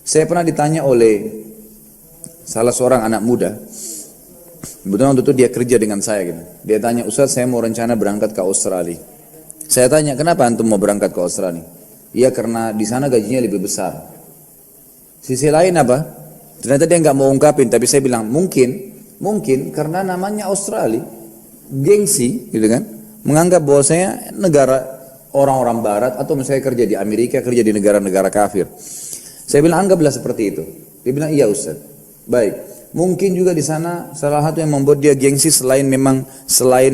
Saya pernah ditanya oleh salah seorang anak muda, kebetulan waktu itu dia kerja dengan saya gitu. Dia tanya, Ustaz, saya mau rencana berangkat ke Australia. Saya tanya, kenapa antum mau berangkat ke Australia? Iya, karena di sana gajinya lebih besar. Sisi lain apa? Ternyata dia nggak mau ungkapin, tapi saya bilang mungkin karena namanya Australia, gengsi, gitu kan? Menganggap bahwa saya negara orang-orang Barat atau misalnya kerja di Amerika, kerja di negara-negara kafir. Saya bilang anggaplah seperti itu. Dia bilang iya Ustaz. Baik. Mungkin juga di sana salah satu yang membuat dia gengsi selain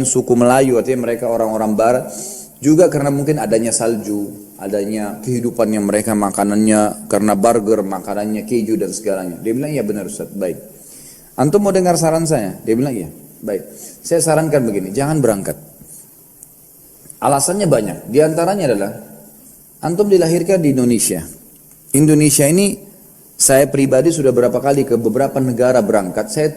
suku Melayu, artinya mereka orang-orang Barat, juga karena mungkin adanya salju, adanya kehidupan yang mereka makanannya karena burger, makanannya keju dan segalanya. Dia bilang iya benar Ustaz. Baik. Antum mau dengar saran saya? Dia bilang iya. Baik. Saya sarankan begini, jangan berangkat. Alasannya banyak. Di antaranya adalah antum dilahirkan di Indonesia. Indonesia ini saya pribadi sudah berapa kali ke beberapa negara berangkat. Saya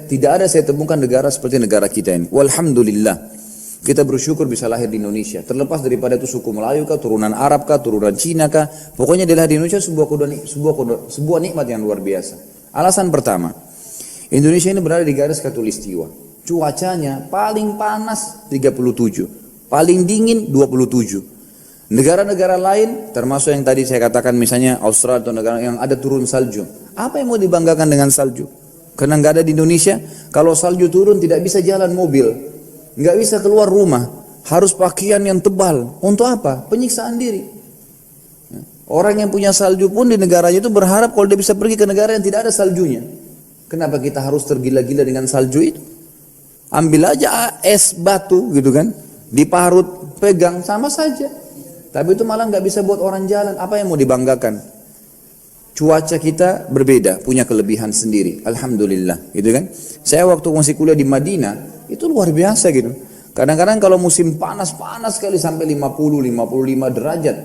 temukan negara seperti negara kita ini. Walhamdulillah. Kita bersyukur bisa lahir di Indonesia. Terlepas daripada itu suku Melayu kah, turunan Arab kah, turunan Cina kah. Pokoknya di Indonesia sebuah nikmat yang luar biasa. Alasan pertama, Indonesia ini berada di garis khatulistiwa. Cuacanya paling panas 37, paling dingin 27. Negara-negara lain, termasuk yang tadi saya katakan misalnya Australia atau negara yang ada turun salju. Apa yang mau dibanggakan dengan salju? Karena nggak ada di Indonesia. Kalau salju turun tidak bisa jalan mobil, nggak bisa keluar rumah, harus pakaian yang tebal. Untuk apa? Penyiksaan diri. Orang yang punya salju pun di negaranya itu berharap kalau dia bisa pergi ke negara yang tidak ada saljunya. Kenapa kita harus tergila-gila dengan salju itu? Ambil aja es batu gitu kan, diparut, pegang sama saja. Tapi itu malah nggak bisa buat orang jalan. Apa yang mau dibanggakan? Cuaca kita berbeda, punya kelebihan sendiri. Alhamdulillah, gitu kan? Saya waktu masih kuliah di Madinah itu luar biasa gitu. Kadang-kadang kalau musim panas sekali sampai 50-55 derajat,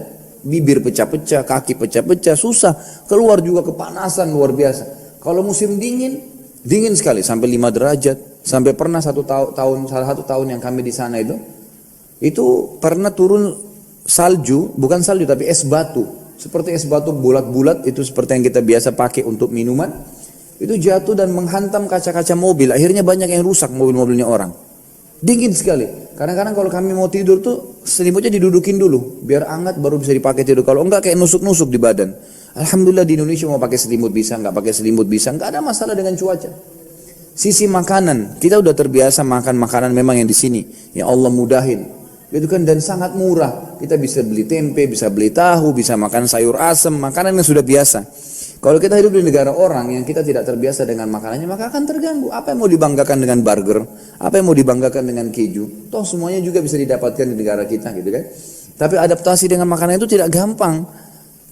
bibir pecah-pecah, kaki pecah-pecah, susah. Keluar juga kepanasan luar biasa. Kalau musim dingin sekali sampai 5 derajat. Sampai pernah salah satu tahun yang kami di sana itu pernah turun salju, bukan salju tapi es batu. Seperti es batu bulat-bulat itu seperti yang kita biasa pakai untuk minuman. Itu jatuh dan menghantam kaca-kaca mobil. Akhirnya banyak yang rusak mobil-mobilnya orang. Dingin sekali. Kadang-kadang kalau kami mau tidur tuh selimutnya didudukin dulu biar hangat baru bisa dipakai tidur. Kalau enggak kayak nusuk-nusuk di badan. Alhamdulillah di Indonesia mau pakai selimut bisa, enggak pakai selimut bisa, enggak ada masalah dengan cuaca. Sisi makanan, kita udah terbiasa makan makanan memang yang di sini. Ya Allah mudahin. Itu kan dan sangat murah. Kita bisa beli tempe, bisa beli tahu, bisa makan sayur asem, makanan yang sudah biasa. Kalau kita hidup di negara orang yang kita tidak terbiasa dengan makanannya, maka akan terganggu. Apa yang mau dibanggakan dengan burger? Apa yang mau dibanggakan dengan keju? Toh semuanya juga bisa didapatkan di negara kita gitu kan. Tapi adaptasi dengan makanan itu tidak gampang.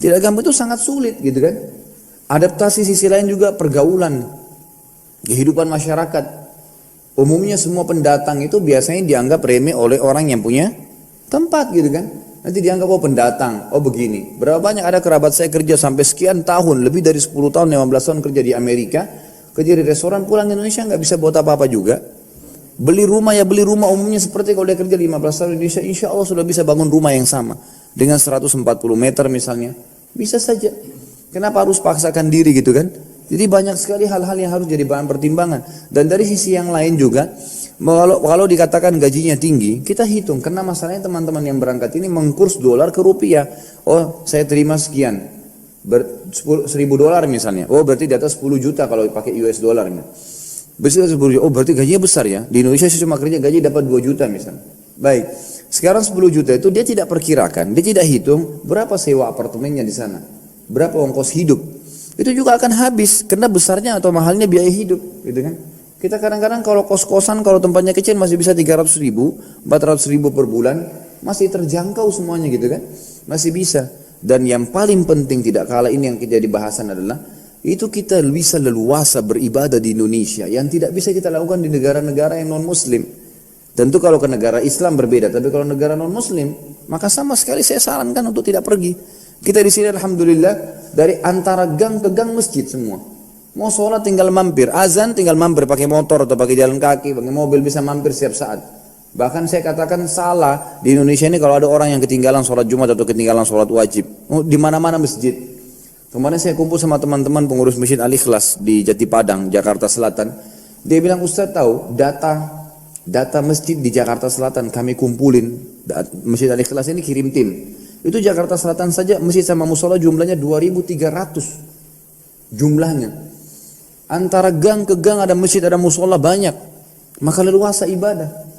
Tidak gampang itu sangat sulit gitu kan. Adaptasi sisi lain juga pergaulan. Kehidupan masyarakat. Umumnya semua pendatang itu biasanya dianggap remeh oleh orang yang punya tempat gitu kan. Nanti dianggap oh pendatang, oh begini. Berapa banyak ada kerabat saya kerja sampai sekian tahun, lebih dari 10 tahun, 15 tahun kerja di Amerika, kerja di restoran, pulang ke Indonesia nggak bisa buat apa-apa juga. Beli rumah umumnya seperti kalau dia kerja 15 tahun di Indonesia, insya Allah sudah bisa bangun rumah yang sama. Dengan 140 meter misalnya, bisa saja. Kenapa harus paksakan diri gitu kan? Jadi banyak sekali hal-hal yang harus jadi bahan pertimbangan. Dan dari sisi yang lain juga, kalau dikatakan gajinya tinggi, kita hitung. Karena masalahnya teman-teman yang berangkat ini mengkurs dolar ke rupiah. Oh, saya terima sekian. $1.000 misalnya. Oh, berarti di atas 10 juta kalau pakai US dollarnya. Besar 10 juta. Oh, berarti gajinya besar ya. Di Indonesia saya cuma kerja gaji dapat 2 juta misalnya. Baik. Sekarang 10 juta itu dia tidak perkirakan. Dia tidak hitung berapa sewa apartemennya di sana. Berapa ongkos hidup. Itu juga akan habis karena besarnya atau mahalnya biaya hidup gitu kan. Kita kadang-kadang kalau kos-kosan kalau tempatnya kecil masih bisa 300.000, 400.000 per bulan, masih terjangkau semuanya gitu kan. Masih bisa. Dan yang paling penting tidak kalah ini yang jadi bahasan adalah itu kita bisa leluasa beribadah di Indonesia yang tidak bisa kita lakukan di negara-negara yang non muslim. Tentu kalau ke negara Islam berbeda, tapi kalau negara non muslim maka sama sekali saya sarankan untuk tidak pergi. Kita di sini alhamdulillah dari antara gang ke gang masjid semua. Mau sholat tinggal mampir, azan tinggal mampir pakai motor atau pakai jalan kaki, pakai mobil bisa mampir setiap saat. Bahkan saya katakan salah di Indonesia ini kalau ada orang yang ketinggalan sholat Jumat atau ketinggalan sholat wajib, di mana-mana masjid. Kemarin saya kumpul sama teman-teman pengurus Masjid Al-Ikhlas di Jati Padang, Jakarta Selatan. Dia bilang, Ustaz tahu data masjid di Jakarta Selatan kami kumpulin. Masjid Al-Ikhlas ini kirim tim. Itu Jakarta Selatan saja masjid sama musola jumlahnya 2.300 jumlahnya. Antara gang ke gang ada masjid, ada musola banyak. Maka leluasa ibadah.